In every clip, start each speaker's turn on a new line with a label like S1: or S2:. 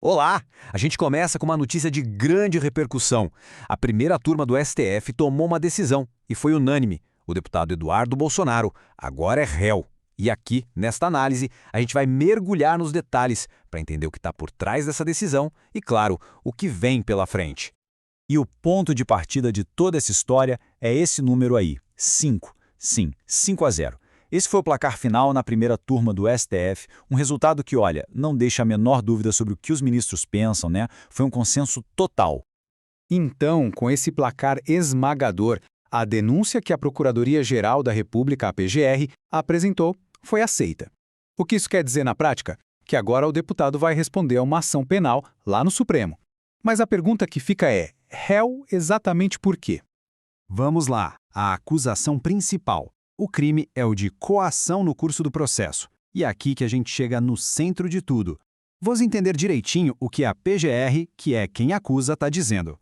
S1: Olá! A gente começa com uma notícia de grande repercussão. A primeira turma do STF tomou uma decisão e foi unânime. O deputado Eduardo Bolsonaro agora é réu. E aqui, nesta análise, a gente vai mergulhar nos detalhes para entender o que está por trás dessa decisão e, claro, o que vem pela frente.
S2: E o ponto de partida de toda essa história é esse número aí, 5. Sim, 5-0. Esse foi o placar final na primeira turma do STF, um resultado que, olha, não deixa a menor dúvida sobre o que os ministros pensam, né? Foi um consenso total.
S3: Então, com esse placar esmagador, a denúncia que a Procuradoria-Geral da República, a PGR, apresentou foi aceita. O que isso quer dizer na prática? Que agora o deputado vai responder a uma ação penal lá no Supremo. Mas a pergunta que fica é, réu exatamente por quê?
S4: Vamos lá, a acusação principal. O crime é o de coação no curso do processo. E é aqui que a gente chega no centro de tudo. Vamos entender direitinho o que a PGR, que é quem acusa, está dizendo.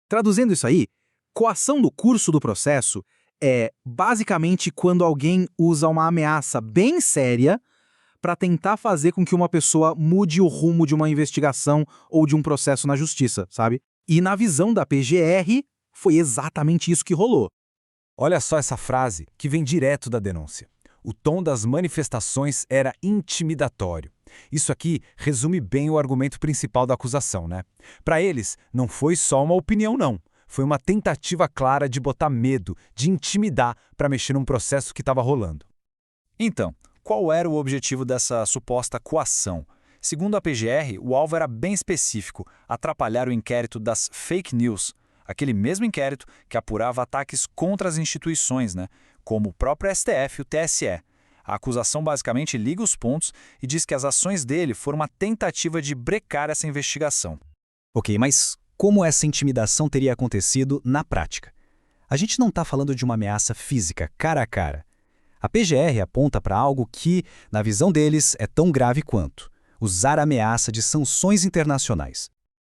S5: Traduzindo isso aí, coação no curso do processo é basicamente quando alguém usa uma ameaça bem séria para tentar fazer com que uma pessoa mude o rumo de uma investigação ou de um processo na justiça, sabe? E na visão da PGR, foi exatamente isso que rolou.
S1: Olha só essa frase, que vem direto da denúncia. O tom das manifestações era intimidatório. Isso aqui resume bem o argumento principal da acusação, né? Para eles, não foi só uma opinião, não. Foi uma tentativa clara de botar medo, de intimidar para mexer num processo que estava rolando.
S2: Então, qual era o objetivo dessa suposta coação? Segundo a PGR, o alvo era bem específico, atrapalhar o inquérito das fake news, aquele mesmo inquérito que apurava ataques contra as instituições, né? Como o próprio STF e o TSE. A acusação basicamente liga os pontos e diz que as ações dele foram uma tentativa de brecar essa investigação.
S6: Ok, mas como essa intimidação teria acontecido na prática? A gente não está falando de uma ameaça física, cara a cara. A PGR aponta para algo que, na visão deles, é tão grave quanto usar a ameaça de sanções internacionais.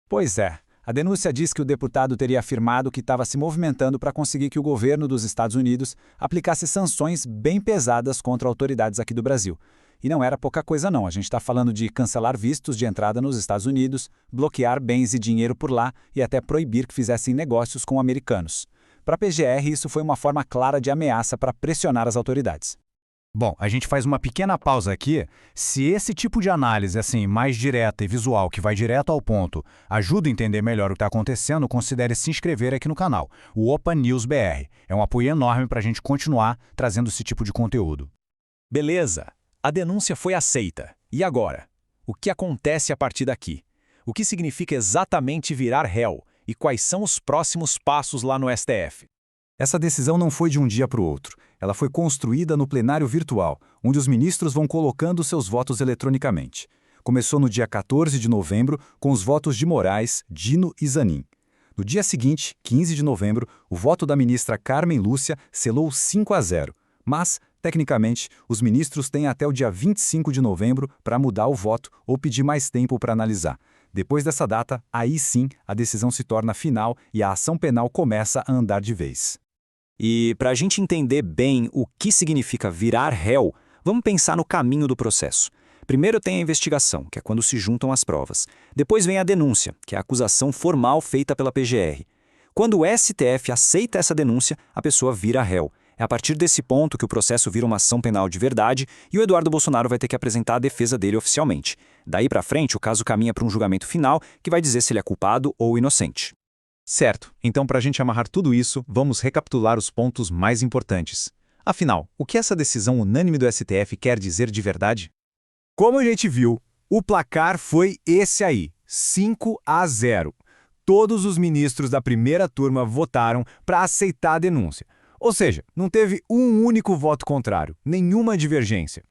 S2: Pois é. A denúncia diz que o deputado teria afirmado que estava se movimentando para conseguir que o governo dos Estados Unidos aplicasse sanções bem pesadas contra autoridades aqui do Brasil. E não era pouca coisa não, a gente está falando de cancelar vistos de entrada nos Estados Unidos, bloquear bens e dinheiro por lá e até proibir que fizessem negócios com americanos. Para a PGR, isso foi uma forma clara de ameaça para pressionar as autoridades.
S4: Bom, a gente faz uma pequena pausa aqui. Se esse tipo de análise, assim, mais direta e visual, que vai direto ao ponto, ajuda a entender melhor o que está acontecendo, considere se inscrever aqui no canal, o Opa News BR. É um apoio enorme para a gente continuar trazendo esse tipo de conteúdo.
S1: Beleza, a denúncia foi aceita. E agora? O que acontece a partir daqui? O que significa exatamente virar réu? E quais são os próximos passos lá no STF?
S3: Essa decisão não foi de um dia para o outro. Ela foi construída no plenário virtual, onde os ministros vão colocando seus votos eletronicamente. Começou no dia 14 de novembro, com os votos de Moraes, Dino e Zanin. No dia seguinte, 15 de novembro, o voto da ministra Carmen Lúcia selou 5-0. Mas, tecnicamente, os ministros têm até o dia 25 de novembro para mudar o voto ou pedir mais tempo para analisar. Depois dessa data, aí sim, a decisão se torna final e a ação penal começa a andar de vez.
S6: E para a gente entender bem o que significa virar réu, vamos pensar no caminho do processo. Primeiro tem a investigação, que é quando se juntam as provas. Depois vem a denúncia, que é a acusação formal feita pela PGR. Quando o STF aceita essa denúncia, a pessoa vira réu. É a partir desse ponto que o processo vira uma ação penal de verdade e o Eduardo Bolsonaro vai ter que apresentar a defesa dele oficialmente. Daí para frente, o caso caminha para um julgamento final que vai dizer se ele é culpado ou inocente.
S2: Certo, então para a gente amarrar tudo isso, vamos recapitular os pontos mais importantes. Afinal, o que essa decisão unânime do STF quer dizer de verdade?
S4: Como a gente viu, o placar foi esse aí, 5-0. Todos os ministros da primeira turma votaram para aceitar a denúncia. Ou seja, não teve um único voto contrário, nenhuma divergência.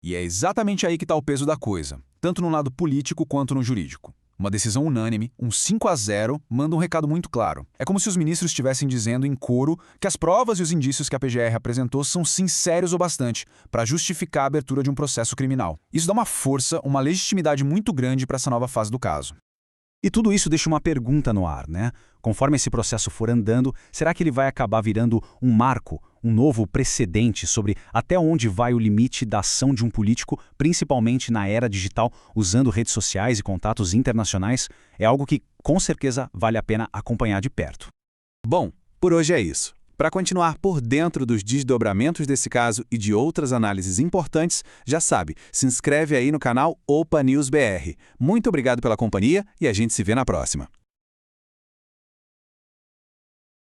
S7: E é exatamente aí que está o peso da coisa, tanto no lado político quanto no jurídico. Uma decisão unânime, um 5-0, manda um recado muito claro. É como se os ministros estivessem dizendo em coro que as provas e os indícios que a PGR apresentou são sérios o bastante para justificar a abertura de um processo criminal. Isso dá uma força, uma legitimidade muito grande para essa nova fase do caso.
S6: E tudo isso deixa uma pergunta no ar, né? Conforme esse processo for andando, será que ele vai acabar virando um marco,
S2: um novo precedente sobre até onde vai o limite da ação de um político, principalmente na era digital, usando redes sociais e contatos internacionais, é algo que, com certeza, vale a pena acompanhar de perto.
S3: Bom, por hoje é isso. Para continuar por dentro dos desdobramentos desse caso e de outras análises importantes, já sabe, se inscreve aí no canal Opa News BR. Muito obrigado pela companhia e a gente se vê na próxima.